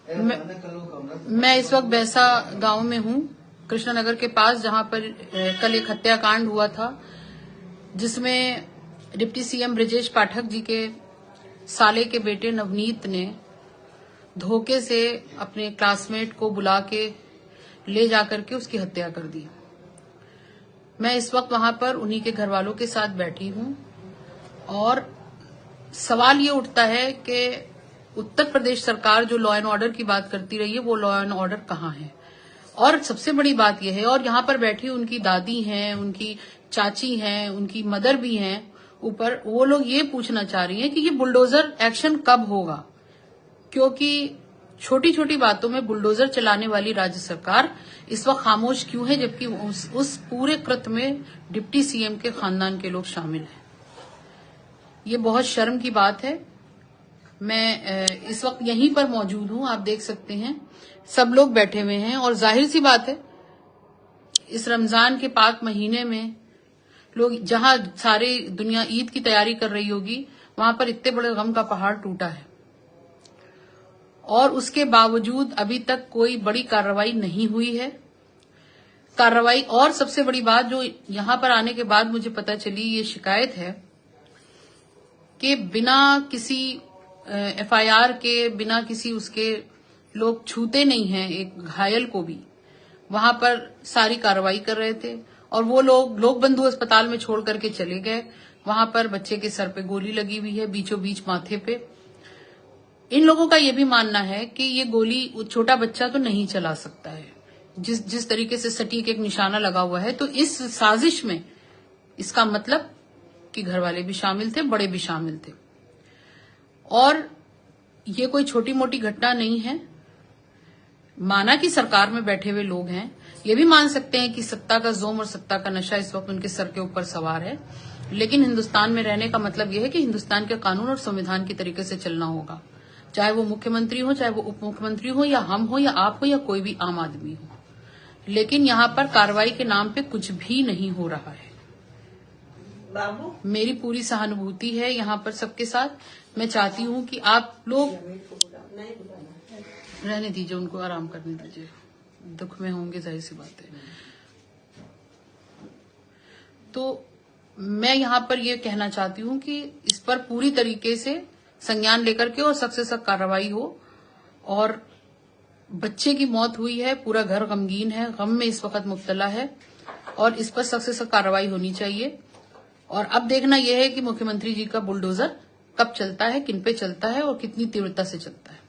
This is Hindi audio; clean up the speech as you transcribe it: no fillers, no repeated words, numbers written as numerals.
मैं इस वक्त बैसा गांव में हूं, कृष्णनगर के पास, जहां पर कल एक हत्याकांड हुआ था जिसमें डिप्टी सीएम ब्रजेश पाठक जी के साले के बेटे नवनीत ने धोखे से अपने क्लासमेट को बुला के ले जाकर के उसकी हत्या कर दी। मैं इस वक्त वहां पर उन्हीं के घर वालों के साथ बैठी हूं और सवाल ये उठता है कि उत्तर प्रदेश सरकार जो लॉ एंड ऑर्डर की बात करती रही है, वो लॉ एंड ऑर्डर कहाँ है। और सबसे बड़ी बात यह है, और यहाँ पर बैठी उनकी दादी हैं, उनकी चाची हैं, उनकी मदर भी हैं ऊपर, वो लोग ये पूछना चाह रही हैं कि ये बुलडोजर एक्शन कब होगा, क्योंकि छोटी छोटी बातों में बुलडोजर चलाने वाली राज्य सरकार इस वक्त खामोश क्यों है, जबकि उस पूरे कृत्य में डिप्टी सीएम के खानदान के लोग शामिल हैं। ये बहुत शर्म की बात है। मैं इस वक्त यहीं पर मौजूद हूं, आप देख सकते हैं सब लोग बैठे हुए हैं और जाहिर सी बात है इस रमजान के पाक महीने में लोग, जहां सारी दुनिया ईद की तैयारी कर रही होगी, वहां पर इतने बड़े गम का पहाड़ टूटा है और उसके बावजूद अभी तक कोई बड़ी कार्रवाई नहीं हुई है। और सबसे बड़ी बात जो यहां पर आने के बाद मुझे पता चली, ये शिकायत है कि बिना किसी एफआईआर के, बिना किसी उसके, लोग छूते नहीं हैं एक घायल को भी, वहां पर सारी कार्रवाई कर रहे थे और वो लोग बंधु अस्पताल में छोड़ करके चले गए। वहां पर बच्चे के सर पे गोली लगी हुई है, बीचों बीच माथे पे। इन लोगों का ये भी मानना है कि ये गोली छोटा बच्चा तो नहीं चला सकता है, जिस तरीके से सटीक एक निशाना लगा हुआ है। तो इस साजिश में इसका मतलब कि घर वाले भी शामिल थे, बड़े भी शामिल थे और ये कोई छोटी मोटी घटना नहीं है। माना कि सरकार में बैठे हुए लोग हैं, ये भी मान सकते हैं कि सत्ता का जोम और सत्ता का नशा इस वक्त उनके सर के ऊपर सवार है, लेकिन हिंदुस्तान में रहने का मतलब यह है कि हिंदुस्तान के कानून और संविधान की तरीके से चलना होगा, चाहे वो मुख्यमंत्री हो, चाहे वो उप मुख्यमंत्री हो, या हम हो, या आप हो, या कोई भी आम आदमी हो। लेकिन यहाँ पर कार्रवाई के नाम पे कुछ भी नहीं हो रहा है। मेरी पूरी सहानुभूति है यहाँ पर सबके साथ। मैं चाहती हूँ कि आप लोग रहने दीजिए, उनको आराम करने दीजिए, दुख में होंगे, जाहिर सी बात है। तो मैं यहाँ पर ये कहना चाहती हूँ कि इस पर पूरी तरीके से संज्ञान लेकर के और सख्त से सख्त कार्रवाई हो। और बच्चे की मौत हुई है, पूरा घर गमगीन है, गम में इस वक्त मुब्तला है और इस पर सख्त से सख्त कार्रवाई होनी चाहिए। और अब देखना यह है कि मुख्यमंत्री जी का बुलडोजर कब चलता है, किन पे चलता है और कितनी तीव्रता से चलता है।